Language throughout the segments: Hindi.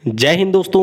जय हिंद दोस्तों,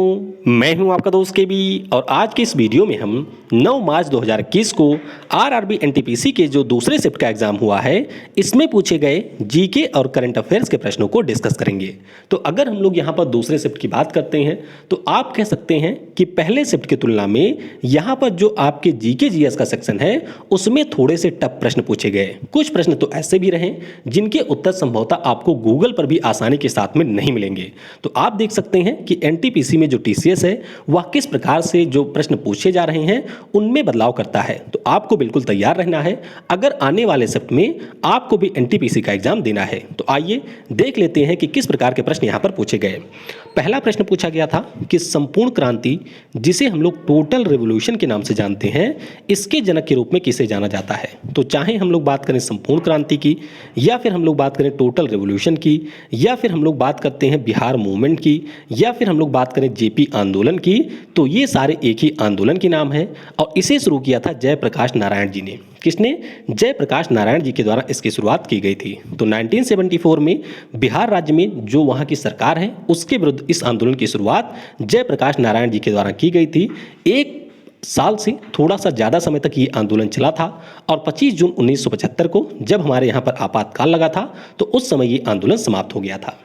मैं हूं आपका दोस्त के बी और आज की इस वीडियो में हम 9 मार्च 2021 को आरआरबी एनटीपीसी के जो दूसरे शिफ्ट का एग्जाम हुआ है इसमें पूछे गए जीके और करंट अफेयर्स के प्रश्नों को डिस्कस करेंगे। तो अगर हम लोग यहां पर दूसरे शिफ्ट की बात करते हैं तो आप कह सकते हैं कि पहले शिफ्ट की तुलना में यहां पर जो आपके जीके जीएस का सेक्शन है उसमें थोड़े से टफ प्रश्न पूछे गए। कुछ प्रश्न तो ऐसे भी रहे जिनके उत्तर संभवतः आपको गूगल पर भी आसानी के साथ में नहीं मिलेंगे। तो आप देख सकते हैं कि एनटीपीसी में जो टीसीएस है वह किस प्रकार से जो प्रश्न पूछे जा रहे हैं उनमें बदलाव करता है। तो आपको बिल्कुल तैयार रहना है अगर आने वाले शिफ्ट में आपको भी एनटीपीसी का एग्जाम देना है। तो आइए देख लेते हैं कि किस प्रकार के प्रश्न यहां पर पूछे गए। पहला प्रश्न पूछा गया था कि संपूर्ण क्रांति जिसे हम लोग टोटल रिवॉल्यूशन के नाम से जानते हैं इसके जनक के रूप में किसे जाना जाता है। तो चाहे हम लोग बात करें संपूर्ण क्रांति की या फिर हम लोग बात करें टोटल रिवॉल्यूशन की या फिर हम लोग बात करते हैं बिहार मूवमेंट की या फिर हम लोग बात करें जेपी आंदोलन की, तो ये सारे एक ही आंदोलन के नाम है और इसे शुरू किया था जयप्रकाश नारायण जी ने। किसने? जयप्रकाश नारायण जी के द्वारा इसकी शुरुआत की गई थी। तो 1974 में बिहार राज्य में जो वहाँ की सरकार है उसके विरुद्ध इस आंदोलन की शुरुआत जयप्रकाश नारायण जी के द्वारा की गई थी। एक साल से थोड़ा सा ज़्यादा समय तक ये आंदोलन चला था और 25 जून 1975 को जब हमारे यहाँ पर आपातकाल लगा था तो उस समय ये आंदोलन समाप्त हो गया था।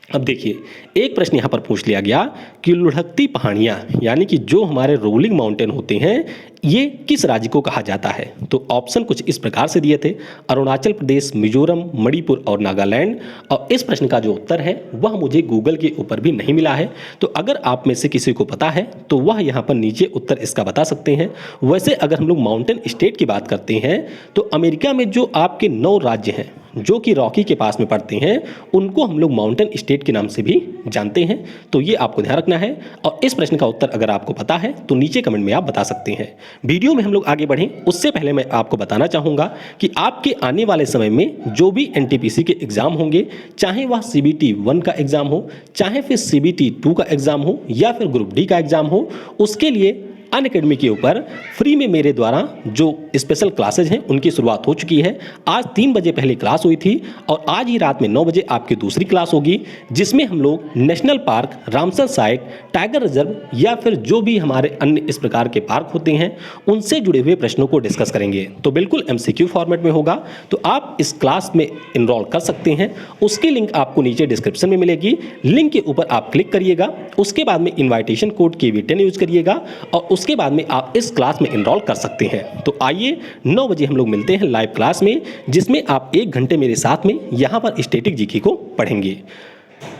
अब देखिए एक प्रश्न यहाँ पर पूछ लिया गया कि लुढ़कती पहाड़ियाँ यानी कि जो हमारे रोलिंग माउंटेन होते हैं ये किस राज्य को कहा जाता है। तो ऑप्शन कुछ इस प्रकार से दिए थे, अरुणाचल प्रदेश, मिजोरम, मणिपुर और नागालैंड। और इस प्रश्न का जो उत्तर है वह मुझे गूगल के ऊपर भी नहीं मिला है। तो अगर आप में से किसी को पता है तो वह यहाँ पर नीचे उत्तर इसका बता सकते हैं। वैसे अगर हम लोग माउंटेन स्टेट की बात करते हैं तो अमेरिका में जो आपके 9 राज्य हैं जो कि रॉकी के पास में पड़ते हैं उनको हम लोग माउंटेन स्टेट के नाम से भी जानते हैं। तो ये आपको ध्यान रखना है और इस प्रश्न का उत्तर अगर आपको पता है तो नीचे कमेंट में आप बता सकते हैं। वीडियो में हम लोग आगे बढ़ें उससे पहले मैं आपको बताना चाहूँगा कि आपके आने वाले समय में जो भी एनटीपीसी के एग्ज़ाम होंगे, चाहे वह सीबीटी 1 का एग्ज़ाम हो, चाहे फिर सीबीटी 2 का एग्ज़ाम हो या फिर ग्रुप डी का एग्ज़ाम हो, उसके लिए अनअकैडमी के ऊपर फ्री में मेरे द्वारा जो स्पेशल क्लासेज हैं उनकी शुरुआत हो चुकी है। आज 3 बजे पहले क्लास हुई थी और आज ही रात में 9 बजे आपकी दूसरी क्लास होगी जिसमें हम लोग national park, Ramsar site, tiger reserve या फिर जो भी हमारे अन्य इस प्रकार के पार्क होते हैं उनसे जुड़े हुए प्रश्नों को डिस्कस करेंगे। तो बिल्कुल एमसीक्यू फॉर्मेट में होगा। तो आप इस क्लास में इनरोल कर सकते हैं। उसकी लिंक आपको नीचे डिस्क्रिप्शन में मिलेगी। लिंक के ऊपर आप क्लिक करिएगा, उसके बाद में इन्वाइटेशन कोड KV10 यूज करिएगा और उसके बाद में आप इस क्लास में एनरोल कर सकते हैं। तो आइए 9 बजे हम लोग मिलते हैं लाइव क्लास में जिसमें आप 1 घंटे मेरे साथ में यहाँ पर स्टैटिक जीके को पढ़ेंगे।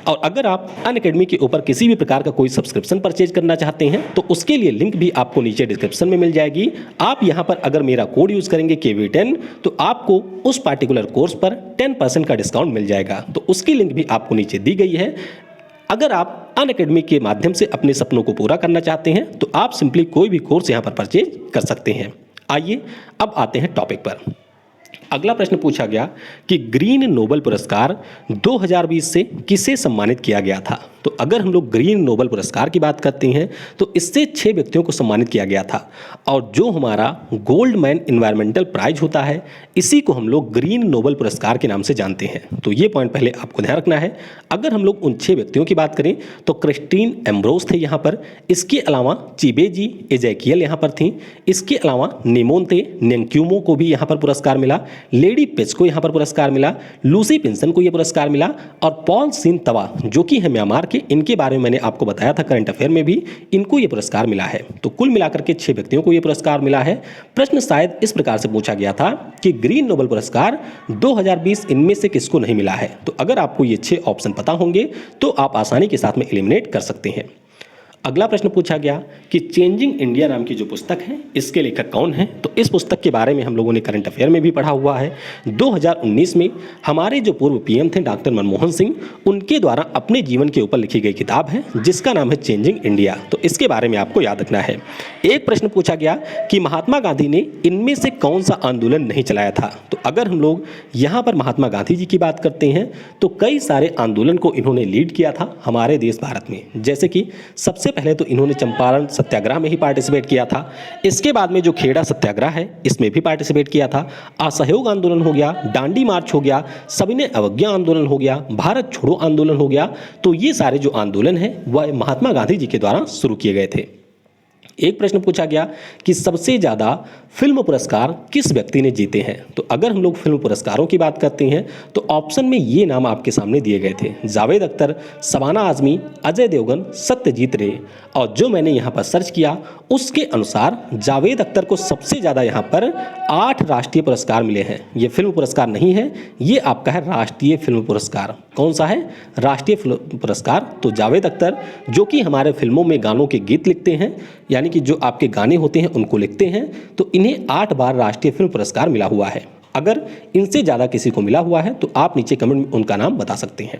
और अगर आप अनअकैडमी के ऊपर किसी भी प्रकार का कोई सब्सक्रिप्शन परचेज करना चाहते हैं तो उसके लिए लिंक भी आपको नीचे डिस्क्रिप्शन में मिल जाएगी। आप यहाँ पर अगर मेरा कोड यूज करेंगे KV10 तो आपको उस पार्टिकुलर कोर्स पर 10% का डिस्काउंट मिल जाएगा। तो उसकी लिंक भी आपको नीचे दी गई है। अगर आप अनअकैडमी के माध्यम से अपने सपनों को पूरा करना चाहते हैं तो आप सिंपली कोई भी कोर्स यहाँ पर परचेज कर सकते हैं। आइए अब आते हैं टॉपिक पर। अगला प्रश्न पूछा गया कि ग्रीन नोबेल पुरस्कार 2020 से किसे सम्मानित किया गया था। तो अगर हम लोग ग्रीन नोबेल पुरस्कार की बात करते हैं तो इससे 6 व्यक्तियों को सम्मानित किया गया था और जो हमारा गोल्डमैन इन्वायरमेंटल प्राइज होता है इसी को हम लोग ग्रीन नोबेल पुरस्कार के नाम से जानते हैं। तो ये पॉइंट पहले आपको ध्यान रखना है। अगर हम लोग उन 6 व्यक्तियों की बात करें तो क्रिस्टीन एम्ब्रोस थे यहाँ पर, इसके अलावा चिबेजी एजेकियल यहाँ पर थी, इसके अलावा नेमोन्ते नेंक्यूमो को भी यहाँ पर पुरस्कार मिला, लेडी पेज को यहाँ पर पुरस्कार मिला, लूसी पिंसन को यह पुरस्कार मिला और पॉल सिन तवा जो कि है म्यांमार के, इनके बारे में मैंने आपको बताया था करंट अफेयर में भी, इनको यह पुरस्कार मिला है। तो कुल मिलाकर के 6 व्यक्तियों को यह पुरस्कार मिला है। प्रश्न शायद इस प्रकार से पूछा गया था कि ग्रीन नोबेल पुरस्कार 2020 इनमें से किसको नहीं मिला है। तो अगर आपको ये 6 ऑप्शन पता होंगे तो आप आसानी के साथ में एलिमिनेट कर सकते हैं। अगला प्रश्न पूछा गया कि चेंजिंग इंडिया नाम की जो पुस्तक है इसके लेखक कौन है। तो इस पुस्तक के बारे में हम लोगों ने करंट अफेयर में भी पढ़ा हुआ है। 2019 में हमारे जो पूर्व पीएम थे डॉक्टर मनमोहन सिंह, उनके द्वारा अपने जीवन के ऊपर लिखी गई किताब है जिसका नाम है चेंजिंग इंडिया। तो इसके बारे में आपको याद रखना है। एक प्रश्न पूछा गया कि महात्मा गांधी ने इनमें से कौन सा आंदोलन नहीं चलाया था। तो अगर हम लोग यहाँ पर महात्मा गांधी जी की बात करते हैं तो कई सारे आंदोलन को इन्होंने लीड किया था हमारे देश भारत में। जैसे कि सबसे पहले तो इन्होंने चंपारण सत्याग्रह में ही पार्टिसिपेट किया था। इसके बाद में जो खेड़ा सत्याग्रह है इसमें भी पार्टिसिपेट किया था। असहयोग आंदोलन हो गया, डांडी मार्च हो गया, सविनय अवज्ञा आंदोलन हो गया, भारत छोड़ो आंदोलन हो गया। तो ये सारे जो आंदोलन हैं वह महात्मा गांधी जी के द्वारा शुरू किए गए थे। एक प्रश्न पूछा गया कि सबसे ज़्यादा फिल्म पुरस्कार किस व्यक्ति ने जीते हैं। तो अगर हम लोग फिल्म पुरस्कारों की बात करते हैं तो ऑप्शन में ये नाम आपके सामने दिए गए थे, जावेद अख्तर, शबाना आजमी, अजय देवगन, सत्यजीत रे। और जो मैंने यहाँ पर सर्च किया उसके अनुसार जावेद अख्तर को सबसे ज़्यादा यहाँ पर 8 राष्ट्रीय पुरस्कार मिले हैं। ये फिल्म पुरस्कार नहीं है, ये आपका है राष्ट्रीय फिल्म पुरस्कार। कौन सा है? राष्ट्रीय फिल्म पुरस्कार। तो जावेद अख्तर जो कि हमारे फिल्मों में गानों के गीत लिखते हैं, यानी कि जो आपके गाने होते हैं उनको लिखते हैं, तो इन्हें 8 बार राष्ट्रीय फिल्म पुरस्कार मिला हुआ है। अगर इनसे ज़्यादा किसी को मिला हुआ है तो आप नीचे कमेंट में उनका नाम बता सकते हैं।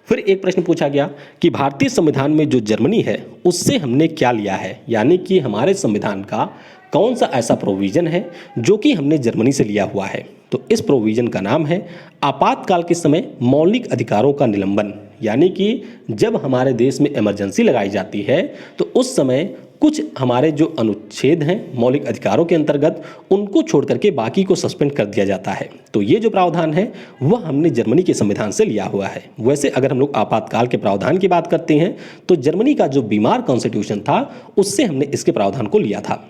फिर एक प्रश्न पूछा गया कि भारतीय संविधान में जो जर्मनी है उससे हमने क्या लिया है, यानी कि हमारे संविधान का कौन सा ऐसा प्रोविज़न है जो कि हमने जर्मनी से लिया हुआ है। तो इस प्रोविज़न का नाम है आपातकाल के समय मौलिक अधिकारों का निलंबन। यानी कि जब हमारे देश में इमरजेंसी लगाई जाती है तो उस समय कुछ हमारे जो अनुच्छेद हैं मौलिक अधिकारों के अंतर्गत उनको छोड़ करके बाकी को सस्पेंड कर दिया जाता है। तो ये जो प्रावधान है वह हमने जर्मनी के संविधान से लिया हुआ है। वैसे अगर हम लोग आपातकाल के प्रावधान की बात करते हैं तो जर्मनी का जो बीमार कॉन्स्टिट्यूशन था उससे हमने इसके प्रावधान को लिया था।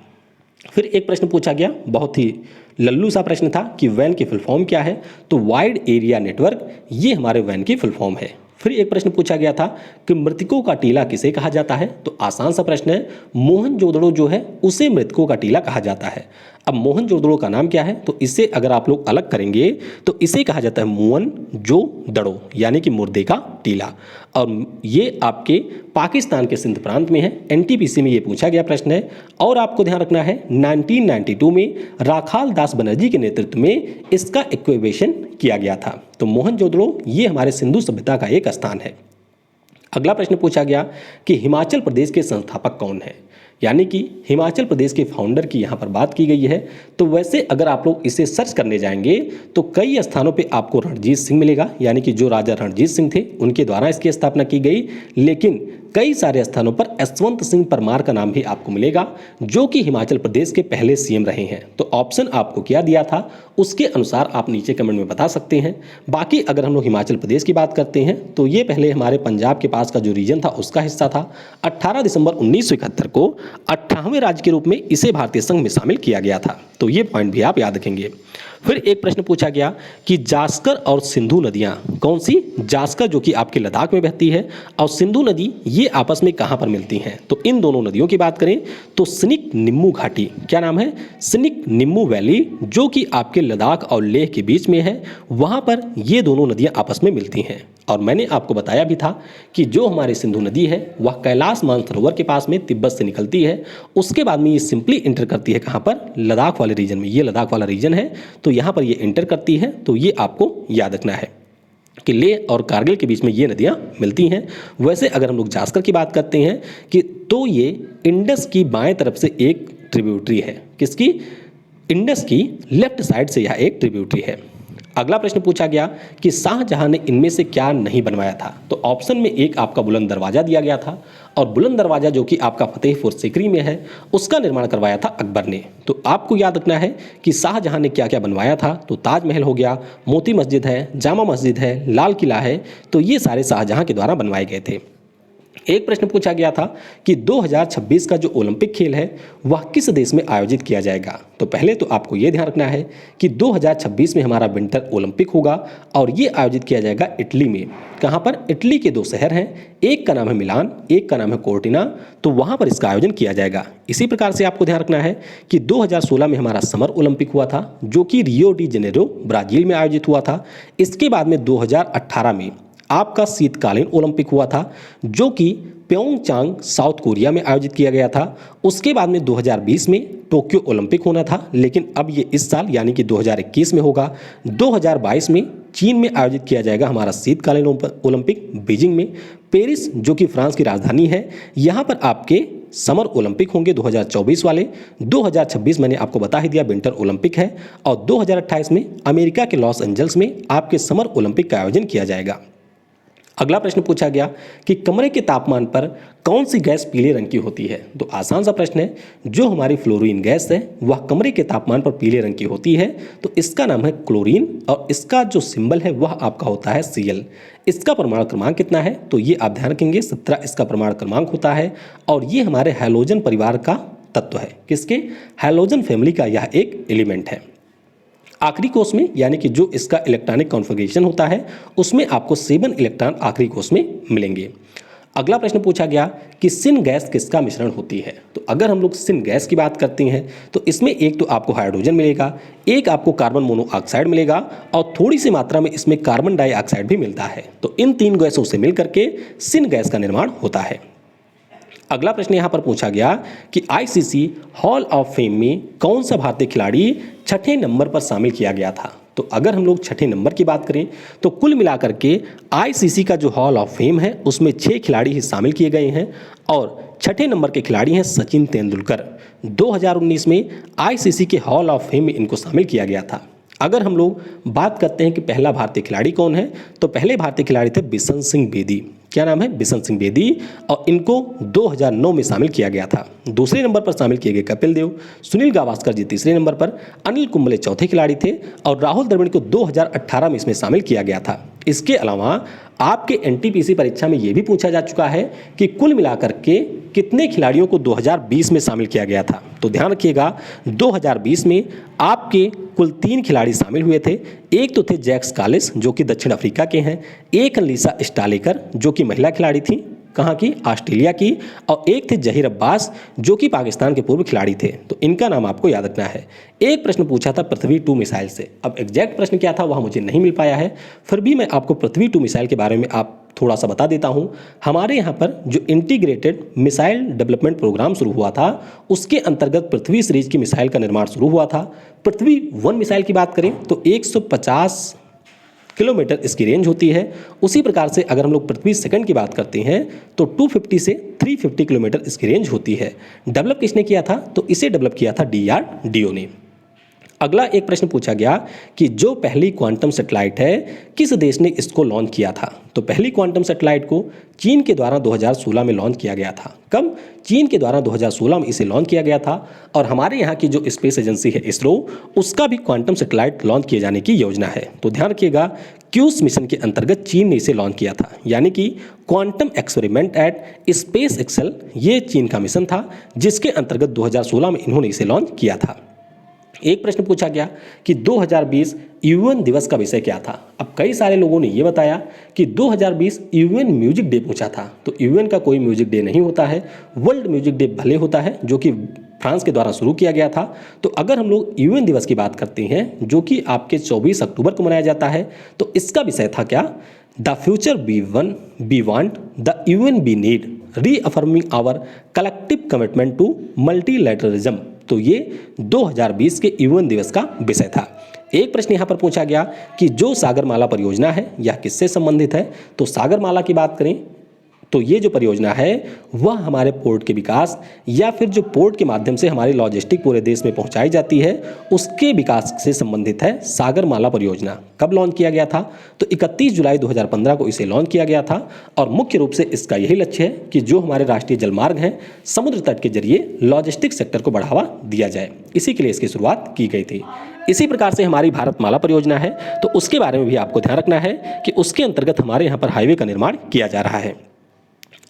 फिर एक प्रश्न पूछा गया, बहुत ही लल्लू सा प्रश्न था कि वैन की फुल फॉर्म क्या है। तो वाइड एरिया नेटवर्क, ये हमारे वैन की फुल फॉर्म है। फिर एक प्रश्न पूछा गया था कि मृतकों का टीला किसे कहा जाता है। तो आसान सा प्रश्न है, मोहनजोदड़ो जो है उसे मृतकों का टीला कहा जाता है। अब मोहनजोदड़ो का नाम क्या है? तो इसे अगर आप लोग अलग करेंगे तो इसे कहा जाता है मुअन जो दड़ो, यानी कि मुर्दे का टीला। और ये आपके पाकिस्तान के सिंध प्रांत में है। एनटीपीसी में ये पूछा गया प्रश्न है। और आपको ध्यान रखना है 1992 में राखाल दास बनर्जी के नेतृत्व में इसका एक्वेशन किया गया था। तो मोहनजोदड़ो ये हमारे सिंधु सभ्यता का एक स्थान है। अगला प्रश्न पूछा गया कि हिमाचल प्रदेश के संस्थापक कौन है, यानी कि हिमाचल प्रदेश के फाउंडर की यहाँ पर बात की गई है। तो वैसे अगर आप लोग इसे सर्च करने जाएंगे तो कई स्थानों पे आपको रणजीत सिंह मिलेगा, यानी कि जो राजा रणजीत सिंह थे उनके द्वारा इसकी स्थापना की गई। लेकिन कई सारे स्थानों पर यशवंत सिंह परमार का नाम भी आपको मिलेगा जो कि हिमाचल प्रदेश के पहले सीएम रहे हैं। तो ऑप्शन आपको क्या दिया था उसके अनुसार आप नीचे कमेंट में बता सकते हैं। बाकी अगर हम लोग हिमाचल प्रदेश की बात करते हैं तो ये पहले हमारे पंजाब के पास का जो रीजन था उसका हिस्सा था। 18 दिसंबर 1971 को 18वें राज्य के रूप में इसे भारतीय संघ में शामिल किया गया था। तो ये पॉइंट भी आप याद रखेंगे। फिर एक प्रश्न पूछा गया कि जास्कर और सिंधु नदियां कौन सी। जास्कर जो कि आपके लद्दाख में बहती है और सिंधु नदी ये आपस में कहां पर मिलती हैं। तो इन दोनों नदियों की बात करें तो सिनिक निम्मू घाटी, क्या नाम है? सिनिक निम्मू वैली, जो कि आपके लद्दाख और लेह के बीच में है, वहां पर ये दोनों नदियां आपस में मिलती हैं। और मैंने आपको बताया भी था कि जो हमारी सिंधु नदी है वह कैलाश मानसरोवर के पास में तिब्बत से निकलती है। उसके बाद में ये सिंपली इंटर करती है कहाँ पर? लद्दाख वाले रीजन में। ये लद्दाख वाला रीजन है तो यहाँ पर ये इंटर करती है। तो ये आपको याद रखना है कि लेह और कारगिल के बीच में ये नदियाँ मिलती हैं। वैसे अगर हम लोग जास्कर की बात करते हैं कि तो ये इंडस की बाएं तरफ से एक ट्रिब्यूटरी है। किसकी? इंडस की लेफ्ट साइड से यह एक ट्रिब्यूटरी है। अगला प्रश्न पूछा गया कि शाहजहां ने इनमें से क्या नहीं बनवाया था। तो ऑप्शन में एक आपका बुलंद दरवाजा दिया गया था और बुलंद दरवाजा जो कि आपका फतेहपुर सीकरी में है उसका निर्माण करवाया था अकबर ने। तो आपको याद रखना है कि शाहजहां ने क्या क्या बनवाया था। तो ताजमहल हो गया, मोती मस्जिद है, जामा मस्जिद है, लाल किला है। तो ये सारे शाहजहां के द्वारा बनवाए गए थे। एक प्रश्न पूछा गया था कि 2026 का जो ओलंपिक खेल है वह किस देश में आयोजित किया जाएगा। तो पहले तो आपको ये ध्यान रखना है कि 2026 में हमारा विंटर ओलंपिक होगा और ये आयोजित किया जाएगा इटली में। कहाँ पर? इटली के 2 शहर हैं, एक का नाम है मिलान, एक का नाम है कोर्टिना। तो वहाँ पर इसका आयोजन किया जाएगा। इसी प्रकार से आपको ध्यान रखना है कि 2016 में हमारा समर ओलंपिक हुआ था जो कि रियो डी जेनेरो ब्राज़ील में आयोजित हुआ था। इसके बाद में 2018 में आपका शीतकालीन ओलंपिक हुआ था जो कि प्योंगचांग साउथ कोरिया में आयोजित किया गया था। उसके बाद में 2020 में टोक्यो ओलंपिक होना था, लेकिन अब ये इस साल यानी कि 2021 में होगा। 2022 में चीन में आयोजित किया जाएगा हमारा शीतकालीन ओलंपिक बीजिंग में। पेरिस जो कि फ्रांस की राजधानी है, यहाँ पर आपके समर ओलंपिक होंगे 2024 वाले। 2026 मैंने आपको बता ही दिया विंटर ओलंपिक है। और 2028 में अमेरिका के लॉस एंजल्स में आपके समर ओलंपिक का आयोजन किया जाएगा। अगला प्रश्न पूछा गया कि कमरे के तापमान पर कौन सी गैस पीले रंग की होती है। तो आसान सा प्रश्न है, जो हमारी फ्लोरीन गैस है वह कमरे के तापमान पर पीले रंग की होती है, तो इसका नाम है क्लोरीन और इसका जो सिंबल है वह आपका होता है Cl। इसका परमाणु क्रमांक कितना है, तो ये आप ध्यान रखेंगे 17 इसका परमाणु क्रमांक होता है और ये हमारे हैलोजन परिवार का तत्व है। किसके? हैलोजन फैमिली का यह एक एलिमेंट है। आखिरी कोष में यानी कि जो इसका इलेक्ट्रॉनिक कॉन्फ़िगरेशन होता है उसमें आपको 7 इलेक्ट्रॉन आखिरी कोष में मिलेंगे। अगला प्रश्न पूछा गया कि सिन गैस किसका मिश्रण होती है। तो अगर हम लोग सिन गैस की बात करते हैं तो इसमें एक तो आपको हाइड्रोजन मिलेगा, एक आपको कार्बन मोनोऑक्साइड मिलेगा और थोड़ी सी मात्रा में इसमें कार्बन डाइऑक्साइड भी मिलता है। तो इन 3 गैसों से मिलकर के सिन गैस का निर्माण होता है। अगला प्रश्न यहाँ पर पूछा गया कि आईसीसी हॉल ऑफ फेम में कौन सा भारतीय खिलाड़ी 6ठे नंबर पर शामिल किया गया था। तो अगर हम लोग 6ठे नंबर की बात करें तो कुल मिलाकर के आईसीसी का जो हॉल ऑफ फेम है उसमें 6 खिलाड़ी ही शामिल किए गए हैं और 6ठे नंबर के खिलाड़ी हैं सचिन तेंदुलकर। 2019 में आईसीसी के हॉल ऑफ फेम में इनको शामिल किया गया था। अगर हम लोग बात करते हैं कि पहला भारतीय खिलाड़ी कौन है, तो पहले भारतीय खिलाड़ी थे बिशन सिंह बेदी। क्या नाम है? बिशन सिंह बेदी और इनको 2009 में शामिल किया गया था। दूसरे नंबर पर शामिल किए गए कपिल देव, सुनील गावस्कर जी तीसरे नंबर पर, अनिल कुंबले चौथे खिलाड़ी थे और राहुल द्रविड़ को 2018 में इसमें शामिल किया गया था। इसके अलावा आपके एनटीपीसी परीक्षा में यह भी पूछा जा चुका है कि कुल मिलाकर के कितने खिलाड़ियों को 2020 में शामिल किया गया था। तो ध्यान रखिएगा 2020 में आपके कुल 3 खिलाड़ी शामिल हुए थे। एक तो थे जैक्स कालिस जो कि दक्षिण अफ्रीका के हैं, एक अलीसा स्टालेकर जो कि महिला खिलाड़ी थी, कहाँ की? ऑस्ट्रेलिया की, और एक थे जहीर अब्बास जो कि पाकिस्तान के पूर्व खिलाड़ी थे। तो इनका नाम आपको याद रखना है। एक प्रश्न पूछा था पृथ्वी 2 मिसाइल से, अब एग्जैक्ट प्रश्न क्या था वह मुझे नहीं मिल पाया है, फिर भी मैं आपको पृथ्वी 2 मिसाइल के बारे में आप थोड़ा सा बता देता हूं। हमारे यहाँ पर जो इंटीग्रेटेड मिसाइल डेवलपमेंट प्रोग्राम शुरू हुआ था उसके अंतर्गत पृथ्वी सीरीज की मिसाइल का निर्माण शुरू हुआ था। पृथ्वी 1 मिसाइल की बात करें तो 150 किलोमीटर इसकी रेंज होती है। उसी प्रकार से अगर हम लोग पृथ्वी सेकंड की बात करते हैं तो 250 से 350 किलोमीटर इसकी रेंज होती है। डेवलप किसने किया था? तो इसे डेवलप किया था DRDO ने। अगला एक प्रश्न पूछा गया कि जो पहली क्वांटम सैटेलाइट है किस देश ने इसको लॉन्च किया था। तो पहली क्वांटम सैटेलाइट को चीन के द्वारा 2016 में लॉन्च किया गया था। कब? चीन के द्वारा 2016 में इसे लॉन्च किया गया था और हमारे यहाँ की जो स्पेस एजेंसी है इसरो, उसका भी क्वांटम सैटेलाइट लॉन्च किए जाने की योजना है। तो ध्यान रखिएगा क्यूस मिशन के अंतर्गत चीन ने इसे लॉन्च किया था, यानी कि क्वांटम एक्सपेरिमेंट एट स्पेस एक्सेल, ये चीन का मिशन था जिसके अंतर्गत 2016 में इन्होंने इसे लॉन्च किया था। एक प्रश्न पूछा गया कि 2020 यूएन दिवस का विषय क्या था। अब कई सारे लोगों ने यह बताया कि 2020 यूएन म्यूजिक डे पूछा था। तो यूएन का कोई म्यूजिक डे नहीं होता है, वर्ल्ड म्यूजिक डे भले होता है जो कि फ्रांस के द्वारा शुरू किया गया था। तो अगर हम लोग यूएन दिवस की बात करते हैं जो कि आपके 24 अक्टूबर को मनाया जाता है, तो इसका विषय था क्या? The future we want, the UN we need, reaffirming our collective commitment to multilateralism. तो ये 2020 के यूएन दिवस का विषय था। एक प्रश्न यहाँ पर पूछा गया कि जो सागरमाला परियोजना है यह किससे संबंधित है। तो सागरमाला की बात करें तो ये जो परियोजना है वह हमारे पोर्ट के विकास या फिर जो पोर्ट के माध्यम से हमारी लॉजिस्टिक पूरे देश में पहुंचाई जाती है उसके विकास से संबंधित है सागरमाला परियोजना। कब लॉन्च किया गया था? तो 31 जुलाई 2015 को इसे लॉन्च किया गया था और मुख्य रूप से इसका यही लक्ष्य है कि जो हमारे राष्ट्रीय जलमार्ग हैं समुद्र तट के जरिए लॉजिस्टिक सेक्टर को बढ़ावा दिया जाए, इसी के लिए इसकी शुरुआत की गई थी। इसी प्रकार से हमारी भारतमाला परियोजना है तो उसके बारे में भी आपको ध्यान रखना है कि उसके अंतर्गत हमारे यहाँ पर हाईवे का निर्माण किया जा रहा है।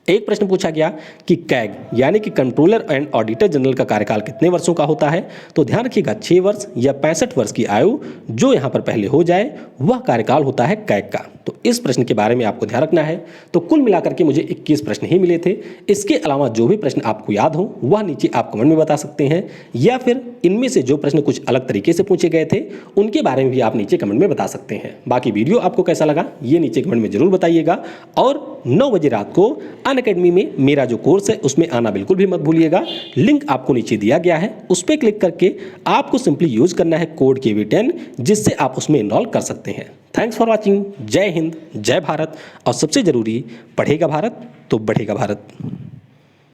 एक प्रश्न पूछा गया कि कैग यानी कि कंट्रोलर एंड ऑडिटर जनरल का कार्यकाल कितने वर्षों का होता है। तो ध्यान रखिएगा 6 वर्ष या 65 वर्ष की आयु जो यहाँ पर पहले हो जाए वह कार्यकाल होता है कैग का। तो इस प्रश्न के बारे में आपको ध्यान रखना है। तो कुल मिलाकर के मुझे 21 प्रश्न ही मिले थे। इसके अलावा जो भी प्रश्न आपको याद हो वह नीचे आप कमेंट में बता सकते हैं या फिर इनमें से जो प्रश्न कुछ अलग तरीके से पूछे गए थे उनके बारे में भी आप नीचे कमेंट में बता सकते हैं। बाकी वीडियो आपको कैसा लगा ये नीचे कमेंट में जरूर बताइएगा और 9 बजे रात को अनअकैडमी में मेरा जो कोर्स है उसमें आना बिल्कुल भी मत भूलिएगा। लिंक आपको नीचे दिया गया है, उस पर क्लिक करके आपको सिंपली यूज करना है कोड KV10 जिससे आप उसमें इनरोल कर सकते हैं। Thanks for watching. जय हिंद, जय भारत और सबसे जरूरी पढ़ेगा भारत तो बढ़ेगा भारत।